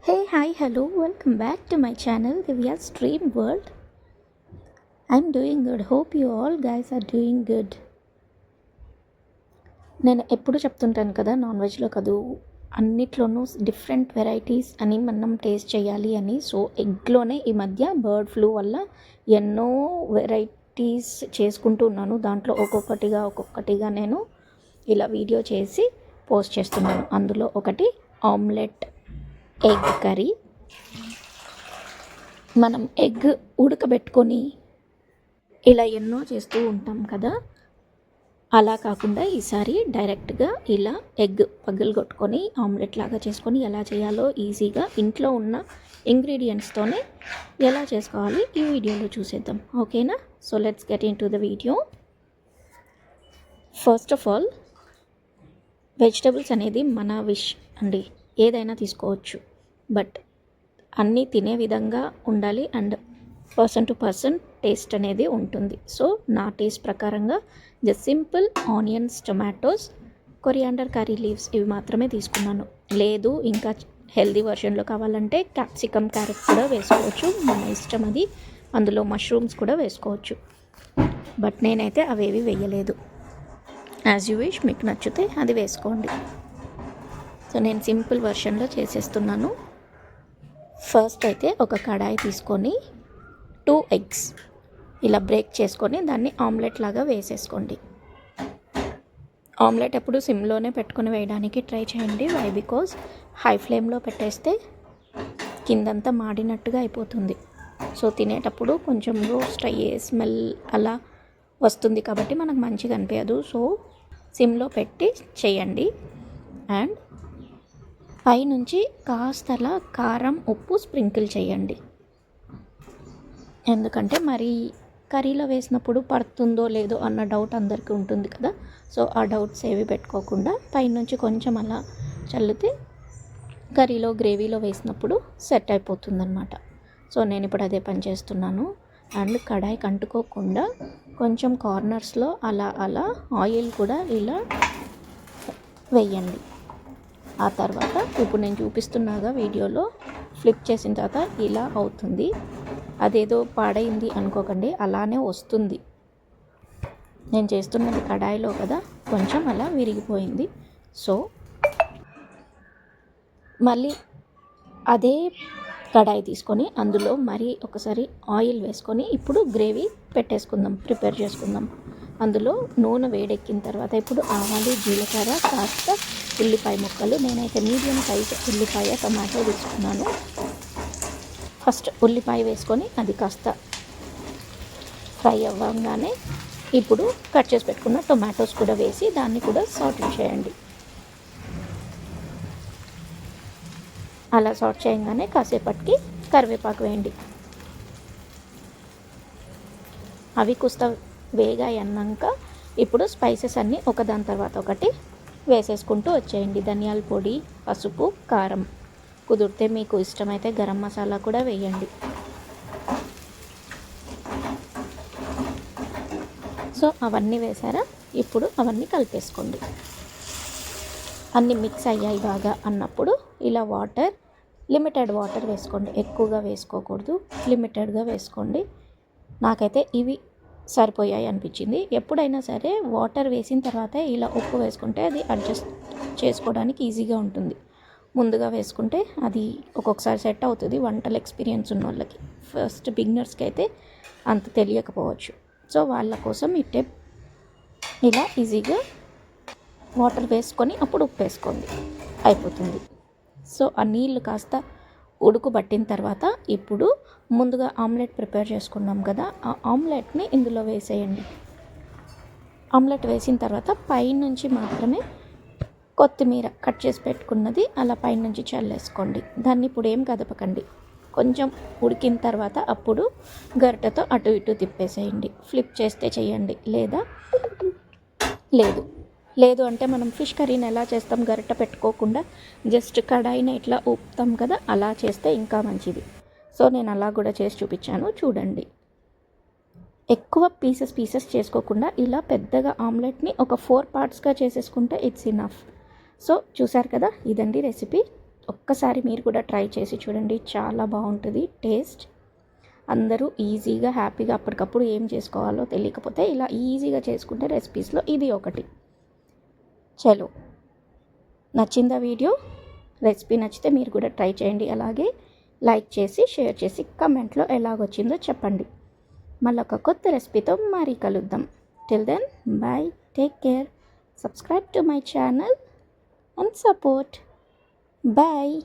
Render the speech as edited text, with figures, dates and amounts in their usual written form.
Hey, hi, hello, welcome back to my channel, Divya's Dream World. I'm doing good. Hope you all guys are doing good. నేను ఎప్పుడు చెప్తుంటాను కదా, non వెజ్లో కాదు అన్నిట్లోనూ different varieties అని మనం టేస్ట్ చేయాలి అని. సో ఎగ్లోనే ఈ మధ్య బర్డ్ ఫ్లూ వల్ల ఎన్నో వెరైటీస్ చేసుకుంటూ ఉన్నాను. దాంట్లో ఒక్కొక్కటిగా నేను ఇలా వీడియో చేసి పోస్ట్ చేస్తున్నాను. అందులో ఒకటి ఆమ్లెట్ ఎగ్ కర్రీ. మనం ఎగ్ ఉడకబెట్టుకొని ఇలా ఎన్నో చేస్తూ ఉంటాం కదా, అలా కాకుండా ఈసారి డైరెక్ట్గా ఇలా ఎగ్ పగలగొట్టుకొని ఆమ్లెట్ లాగా చేసుకొని ఎలా చేయాలో ఈజీగా ఇంట్లో ఉన్న ఇంగ్రీడియంట్స్తోనే ఎలా చేసుకోవాలి ఈ వీడియోలో చూసేద్దాం. ఓకేనా? So let's get in to the video. First of all, vegetables అనేది మన విష్ అండి, ఏదైనా తీసుకోవచ్చు, బట్ అన్నీ తినే విధంగా ఉండాలి and person to person taste అనేది ఉంటుంది. సో నా టేస్ట్ ప్రకారంగా just simple onions, tomatoes, coriander, curry leaves ఇవి మాత్రమే తీసుకున్నాను. లేదు ఇంకా హెల్దీ వర్షన్లో కావాలంటే క్యాప్సికమ్, క్యారెట్ కూడా వేసుకోవచ్చు, మన ఇష్టం అది. అందులో మష్రూమ్స్ కూడా వేసుకోవచ్చు, బట్ నేనైతే అవేవి వేయలేదు. యాజ్ యూ విష్, మీకు నచ్చితే అది వేసుకోండి. సో నేను సింపుల్ వర్షన్లో చేసేస్తున్నాను. ఫస్ట్ అయితే ఒక కడాయి తీసుకొని 2 ఎగ్స్ ఇలా బ్రేక్ చేసుకొని దాన్ని ఆమ్లెట్ లాగా వేసేసుకోండి. ఆమ్లెట్ ఎప్పుడు సిమ్లోనే పెట్టుకొని వేయడానికి ట్రై చేయండి. వై? బికాజ్ హై ఫ్లేమ్లో పెట్టేస్తే కిందంతా మాడినట్టుగా అయిపోతుంది. సో తినేటప్పుడు కొంచెం రోస్ట్ అయ్యే స్మెల్ అలా వస్తుంది కాబట్టి మనకు మంచిగా అనిపించదు. సో సిమ్లో పెట్టి చేయండి. అండ్ పైనుంచి కాస్తలా కారం, ఉప్పు స్ప్రింకిల్ చేయండి. ఎందుకంటే మరి కర్రీలో వేసినప్పుడు పడుతుందో లేదో అన్న డౌట్ అందరికీ ఉంటుంది కదా. సో ఆ డౌట్స్ ఏవి పెట్టుకోకుండా పైనుంచి కొంచెం అలా చల్లితే కర్రీలో, గ్రేవీలో వేసినప్పుడు సెట్ అయిపోతుందన్నమాట. సో నేను ఇప్పుడు అదే పని చేస్తున్నాను. అండ్ కడాయికి అంటుకోకుండా కొంచెం కార్నర్స్లో అలా ఆయిల్ కూడా ఇలా వేయండి. ఆ తర్వాత ఇప్పుడు నేను చూపిస్తున్నాగా వీడియోలో ఫ్లిప్ చేసిన తర్వాత ఇలా అవుతుంది. అదేదో పాడైంది అనుకోకండి, అలానే వస్తుంది. నేను చేస్తున్నది కడాయిలో కదా, కొంచెం అలా విరిగిపోయింది. సో మళ్ళీ అదే కడాయి తీసుకొని అందులో మరీ ఒకసారి ఆయిల్ వేసుకొని ఇప్పుడు గ్రేవీ ప్రిపేర్ చేసుకుందాం. అందులో నూనె వేడెక్కిన తర్వాత ఇప్పుడు ఆవాలు, జీలకర్ర, కాస్త ఉల్లిపాయ ముక్కలు, నేనైతే మీడియం సైజ్ ఉల్లిపాయ, టమాటో తీసుకున్నాను. ఫస్ట్ ఉల్లిపాయ వేసుకొని అది కాస్త ఫ్రై అవ్వగానే ఇప్పుడు కట్ చేసి పెట్టుకున్న టొమాటోస్ కూడా వేసి దాన్ని కూడా సాట్ చేయండి. అలా సాట్ చేయగానే కాసేపటికి కరివేపాకు వేయండి. అవి కుస్త వేగాయన్నాక ఇప్పుడు స్పైసెస్ అన్నీ ఒకదాని తర్వాత ఒకటి వేసేసుకుంటూ వచ్చేయండి. ధనియాల పొడి, పసుపు, కారం, కుదిరితే మీకు ఇష్టమైతే గరం మసాలా కూడా వేయండి. సో అవన్నీ వేసారా? ఇప్పుడు అవన్నీ కలిపేసుకోండి. అన్నీ మిక్స్ అయ్యాయి బాగా అన్నప్పుడు ఇలా లిమిటెడ్ వాటర్ వేసుకోండి. ఎక్కువగా వేసుకోకూడదు, లిమిటెడ్గా వేసుకోండి. నాకైతే ఇవి సరిపోయాయి అనిపించింది. ఎప్పుడైనా సరే వాటర్ వేసిన తర్వాత ఇలా ఉప్పు వేసుకుంటే అది అడ్జస్ట్ చేసుకోవడానికి ఈజీగా ఉంటుంది. ముందుగా వేసుకుంటే అది ఒక్కొక్కసారి సెట్ అవుతుంది వంటల ఎక్స్పీరియన్స్ ఉన్న వాళ్ళకి. ఫస్ట్ బిగినర్స్కి అయితే అంత తెలియకపోవచ్చు. సో వాళ్ళ కోసం ఈ టిప్, ఇలా ఈజీగా వాటర్ వేసుకొని అప్పుడు ఉప్పు వేసుకోండి, అయిపోతుంది. సో ఆ నీళ్ళు కాస్త ఉడుకుబట్టిన తర్వాత ఇప్పుడు ముందుగా ఆమ్లెట్ ప్రిపేర్ చేసుకున్నాం కదా, ఆ ఆమ్లెట్ని ఇందులో వేసేయండి. ఆమ్లెట్ వేసిన తర్వాత పైనుంచి మాత్రమే కొత్తిమీర కట్ చేసి పెట్టుకున్నది అలా పైనుంచి చల్లేసుకోండి. దాన్ని ఇప్పుడు ఏం కదపకండి. కొంచెం ఉడికిన తర్వాత అప్పుడు గరిటెతో అటు ఇటు తిప్పేసేయండి. ఫ్లిప్ చేస్తే చేయండి, లేదు అంటే మనం ఫిష్ కర్రీని ఎలా చేస్తాం, గరిటె పెట్టుకోకుండా జస్ట్ కడాయిని ఇట్లా ఊపుతాం కదా, అలా చేస్తే ఇంకా మంచిది. సో నేను అలా కూడా చేసి చూపించాను, చూడండి. ఎక్కువ పీసెస్ చేసుకోకుండా ఇలా పెద్దగా ఆమ్లెట్ని ఒక 4 పార్ట్స్గా చేసేసుకుంటే ఇట్స్ ఇనఫ్. సో చూసారు కదా, ఇదండి రెసిపీ. ఒక్కసారి మీరు కూడా ట్రై చేసి చూడండి, చాలా బాగుంటుంది టేస్ట్. అందరూ ఈజీగా హ్యాపీగా అప్పటికప్పుడు ఏం చేసుకోవాలో తెలియకపోతే ఇలా ఈజీగా చేసుకుంటే రెసిపీస్లో ఇది ఒకటి. చలో, నచ్చిందా వీడియో? రెసిపీ నచ్చితే మీరు కూడా ట్రై చేయండి. అలాగే లైక్ చేసి షేర్ చేసి కమెంట్లో ఎలాగొచ్చిందో చెప్పండి. మళ్ళీ ఒక కొత్త రెసిపీతో మరీ కలుద్దాం. Till then bye, take care, subscribe to my channel and support. Bye.